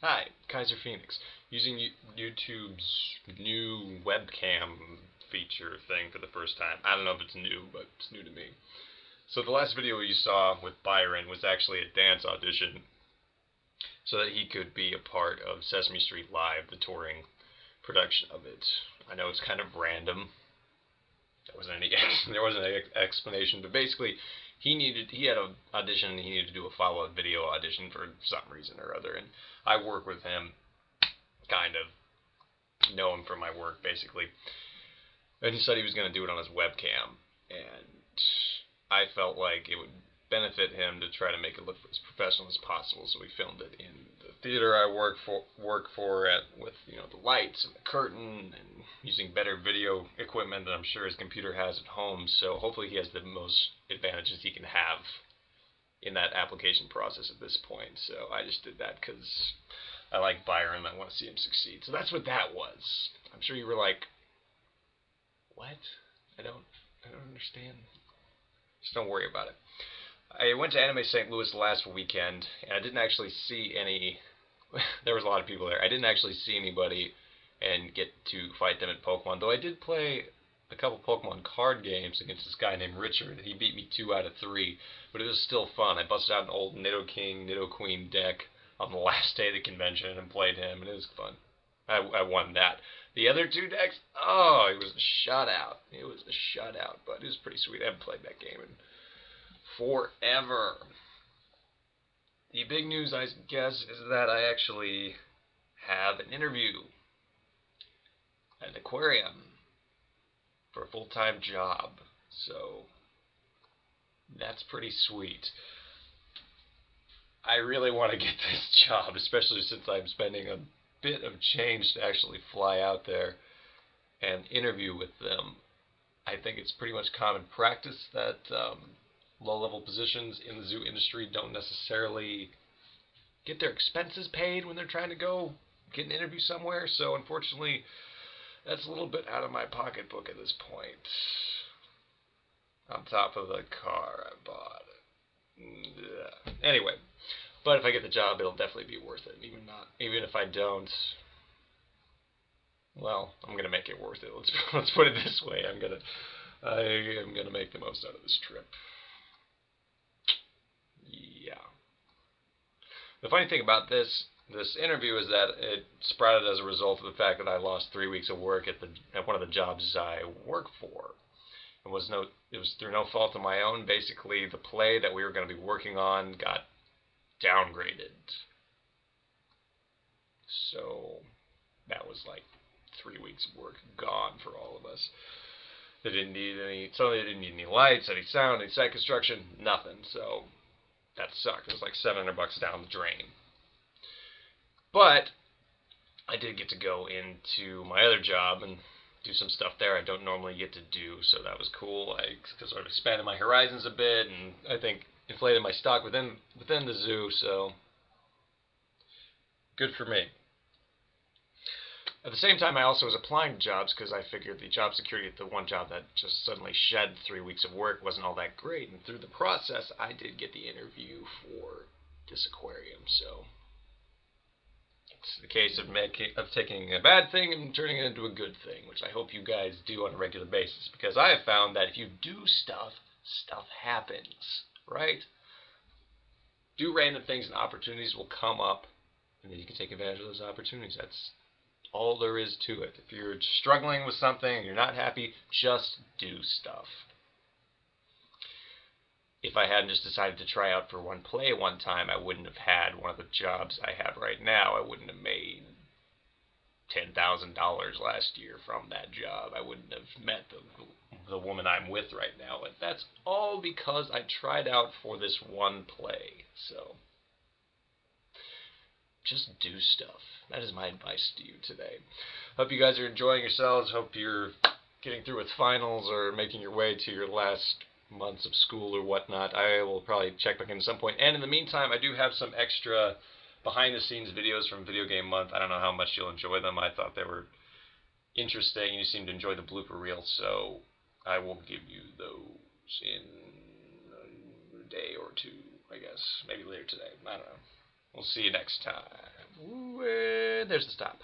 Hi, Kaiser Phoenix. Using YouTube's new webcam feature thing for the first time. I don't know if it's new, but it's new to me. So the last video you saw with Byron was actually a dance audition so that he could be a part of Sesame Street Live, the touring production of it. I know it's kind of random. There wasn't any explanation, but basically he had an audition and he needed to do a follow-up video audition for some reason or other, and I work with him, kind of know him from my work basically, and he said he was going to do it on his webcam, and I felt like it would benefit him to try to make it look as professional as possible, so we filmed it in the theater I work for at, with the lights and the curtain, and using better video equipment than I'm sure his computer has at home. So hopefully he has the most advantages he can have in that application process at this point. So I just did that because I like Byron and I want to see him succeed. So that's what that was. I'm sure you were like, what? I don't understand. Just don't worry about it. I went to Anime St. Louis last weekend, and I didn't actually see any. There was a lot of people there. I didn't actually see anybody and get to fight them at Pokemon, though I did play a couple Pokemon card games against this guy named Richard. He beat me 2 out of 3, but it was still fun. I busted out an old Nidoking, Nidoqueen deck on the last day of the convention and played him, and it was fun. I won that. The other 2 decks, oh, it was a shutout. It was a shutout, but it was pretty sweet. I haven't played that game in forever. The big news, I guess, is that I actually have an interview at an aquarium for a full-time job. So that's pretty sweet. I really want to get this job, especially since I'm spending a bit of change to actually fly out there and interview with them. I think it's pretty much common practice that low-level positions in the zoo industry don't necessarily get their expenses paid when they're trying to go get an interview somewhere, so unfortunately that's a little bit out of my pocketbook at this point. On top of the car I bought. Anyway, but if I get the job, it'll definitely be worth it. Even if I don't, well, I'm gonna make it worth it. Let's put it this way. I am gonna make the most out of this trip. Yeah. The funny thing about this interview is that it sprouted as a result of the fact that I lost 3 weeks of work at one of the jobs I work for. It was through no fault of my own. Basically, the play that we were going to be working on got downgraded. So that was like 3 weeks of work gone for all of us. They didn't need any lights, any sound, any set construction, nothing. So that sucked. It was like $700 down the drain. But I did get to go into my other job and do some stuff there I don't normally get to do, so that was cool. I sort of expanded my horizons a bit, and I think inflated my stock within the zoo, so good for me. At the same time, I also was applying to jobs because I figured the job security at the one job that just suddenly shed 3 weeks of work wasn't all that great, and through the process, I did get the interview for this aquarium, so it's the case of taking a bad thing and turning it into a good thing, which I hope you guys do on a regular basis, because I have found that if you do stuff happens, right? Do random things and opportunities will come up, and then you can take advantage of those opportunities. That's all there is to it. If you're struggling with something and you're not happy, just do stuff. If I hadn't just decided to try out for one play one time, I wouldn't have had one of the jobs I have right now. I wouldn't have made $10,000 last year from that job. I wouldn't have met the woman I'm with right now. But that's all because I tried out for this one play. So just do stuff. That is my advice to you today. Hope you guys are enjoying yourselves. Hope you're getting through with finals or making your way to your last months of school or whatnot. I will probably check back in at some point. And in the meantime, I do have some extra behind-the-scenes videos from Video Game Month. I don't know how much you'll enjoy them. I thought they were interesting. You seem to enjoy the blooper reel, so I will give you those in a day or two, I guess. Maybe later today. I don't know. We'll see you next time. Ooh. There's the stop.